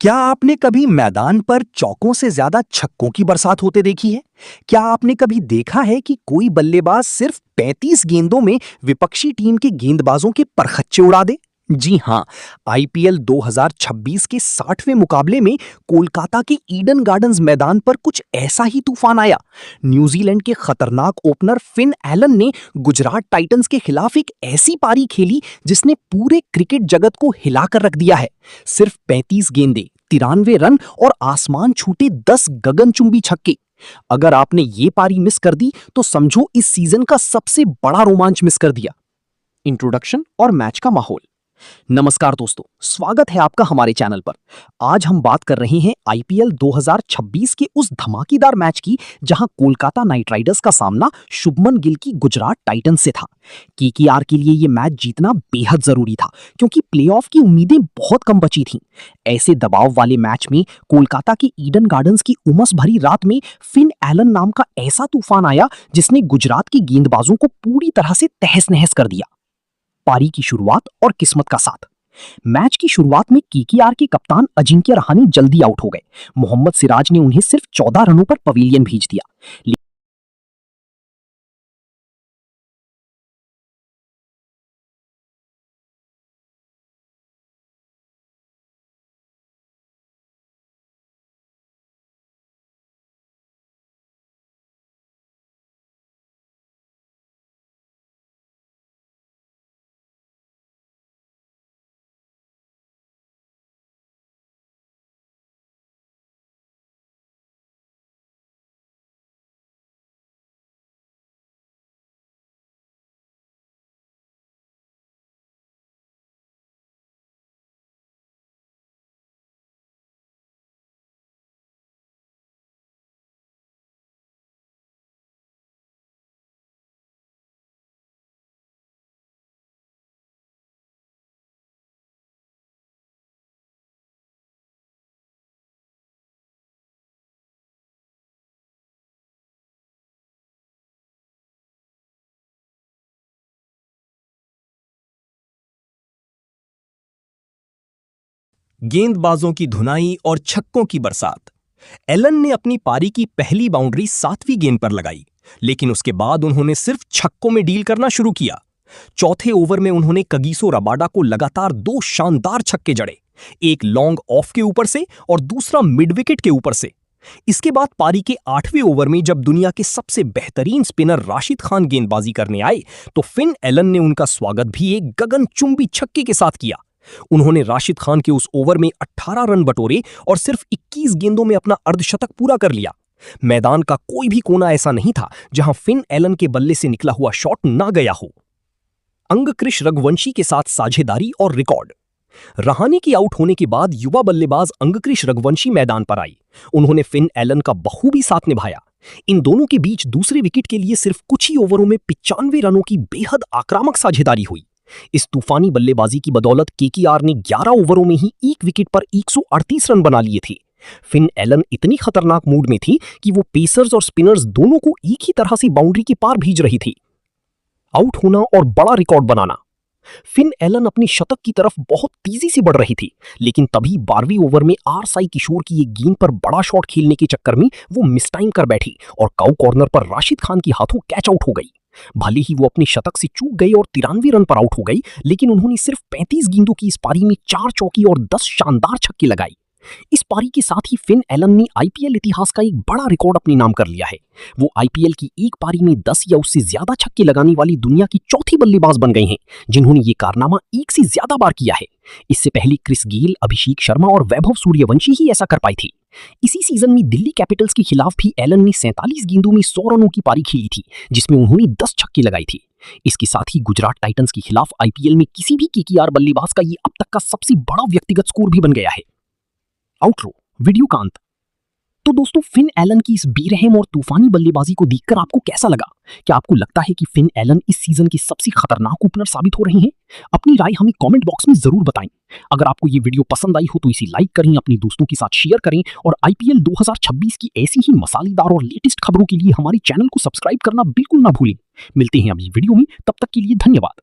क्या आपने कभी मैदान पर चौकों से ज्यादा छक्कों की बरसात होते देखी है? क्या आपने कभी देखा है कि कोई बल्लेबाज सिर्फ 35 गेंदों में विपक्षी टीम के गेंदबाजों के परखच्चे उड़ा दे? जी हां, आईपीएल 2026 के 60वें मुकाबले में कोलकाता के ईडन गार्डन्स मैदान पर कुछ ऐसा ही तूफान आया। न्यूजीलैंड के खतरनाक ओपनर फिन एलन ने गुजरात टाइटंस के खिलाफ एक ऐसी पारी खेली जिसने पूरे क्रिकेट जगत को हिलाकर रख दिया है। सिर्फ 35 गेंदें, 93 रन और आसमान छूटे 10 गगनचुंबी छक्के। अगर आपने ये पारी मिस कर दी तो समझो इस सीजन का सबसे बड़ा रोमांच मिस कर दिया। इंट्रोडक्शन और मैच का माहौल। नमस्कार दोस्तों, स्वागत है आपका हमारे चैनल पर। आज हम बात कर रहे हैं आईपीएल 2026 के उस धमाकेदार मैच की जहां कोलकाता नाइट राइडर्स का सामना शुभमन गिल की गुजरात टाइटंस से था। केकेआर के लिए यह मैच जीतना बेहद जरूरी था क्योंकि प्लेऑफ की उम्मीदें बहुत कम बची थीं। ऐसे दबाव वाले मैच में कोलकाता के ईडन गार्डन्स की उमस भरी रात में फिन एलन नाम का ऐसा तूफान आया जिसने गुजरात के गेंदबाजों को पूरी तरह से तहस नहस कर दिया। पारी की शुरुआत और किस्मत का साथ। मैच की शुरुआत में केकेआर के कप्तान अजिंक्य रहाणे जल्दी आउट हो गए। मोहम्मद सिराज ने उन्हें सिर्फ 14 रनों पर पवेलियन भेज दिया। गेंदबाजों की धुनाई और छक्कों की बरसात। एलन ने अपनी पारी की पहली बाउंड्री 7वीं गेंद पर लगाई, लेकिन उसके बाद उन्होंने सिर्फ छक्कों में डील करना शुरू किया। चौथे ओवर में उन्होंने कगिसो रबाडा को लगातार 2 शानदार छक्के जड़े, एक लॉन्ग ऑफ के ऊपर से और दूसरा मिड विकेट के ऊपर से। इसके बाद पारी के 8वें ओवर में जब दुनिया के सबसे बेहतरीन स्पिनर राशिद खान गेंदबाजी करने आए तो फिन एलन ने उनका स्वागत भी एक गगनचुंबी छक्के के साथ किया। उन्होंने राशिद खान के उस ओवर में 18 रन बटोरे और सिर्फ 21 गेंदों में अपना अर्धशतक पूरा कर लिया। मैदान का कोई भी कोना ऐसा नहीं था जहां फिन एलन के बल्ले से निकला हुआ शॉट ना गया हो। अंगक्रिश रघुवंशी के साथ साझेदारी और रिकॉर्ड। रहाणे की आउट होने के बाद युवा बल्लेबाज अंगक्रिश रघुवंशी मैदान पर आई। उन्होंने फिन एलन का बखूबी साथ निभाया। इन दोनों के बीच दूसरे विकेट के लिए सिर्फ कुछ ही ओवरों में 95 रनों की बेहद आक्रामक साझेदारी हुई। इस तूफानी बल्लेबाजी की बदौलत केकेआर ने 11 ओवरों में ही एक विकेट पर 138 रन बना लिए थे। फिन एलन इतनी खतरनाक मूड में थी कि वो पेसर्स और स्पिनर्स दोनों को एक ही तरह से बाउंड्री के पार भेज रही थी। आउट होना और बड़ा रिकॉर्ड बनाना। फिन एलन अपनी शतक की तरफ बहुत तेजी से बढ़ रही थी, लेकिन तभी 12वीं ओवर में आर साई किशोर की एक गेंद पर बड़ा शॉट खेलने के चक्कर में वो मिस टाइम कर बैठी और काउ कॉर्नर पर राशिद खान के हाथों कैच आउट हो गई। भले ही वो अपनी शतक से चूक गई और 93 रन पर आउट हो गई, लेकिन उन्होंने सिर्फ 35 गेंदों की इस पारी में 4 चौकी और 10 शानदार छक्के लगाई। इस पारी के साथ ही फिन एलन ने आईपीएल इतिहास का एक बड़ा रिकॉर्ड अपने नाम कर लिया है। वो आईपीएल की एक पारी में 10 या उससे ज्यादा छक्के लगाने वाली दुनिया की चौथी बल्लेबाज बन गए हैं जिन्होंने ये कारनामा एक से ज्यादा बार किया है। इससे पहले क्रिस गेल, अभिषेक शर्मा और वैभव सूर्यवंशी ही ऐसा कर पाई थी। इसी सीजन में दिल्ली कैपिटल्स के खिलाफ भी एलन ने 47 गेंदों में 100 रनों की पारी खेली थी, जिसमें उन्होंने 10 छक्के लगाए थे। इसके साथ ही गुजरात टाइटंस के खिलाफ आईपीएल में किसी भी केकेआर बल्लेबाज का ये अब तक का सबसे बड़ा व्यक्तिगत स्कोर भी बन गया है। आउटरो वीडियो का अंत। तो दोस्तों, फिन एलन की इस बेरहम और तूफानी बल्लेबाजी को देखकर आपको कैसा लगा? क्या आपको लगता है कि फिन एलन इस सीजन के सबसे खतरनाक ओपनर साबित हो रहे हैं? अपनी राय हमें कमेंट बॉक्स में जरूर बताएं। अगर आपको ये वीडियो पसंद आई हो तो इसे लाइक करें, अपने दोस्तों के साथ शेयर करें और आईपीएल 2026 की ऐसी ही मसालेदार और लेटेस्ट खबरों के लिए हमारे चैनल को सब्सक्राइब करना बिल्कुल ना भूलें। मिलते हैं अगली वीडियो में, तब तक के लिए धन्यवाद।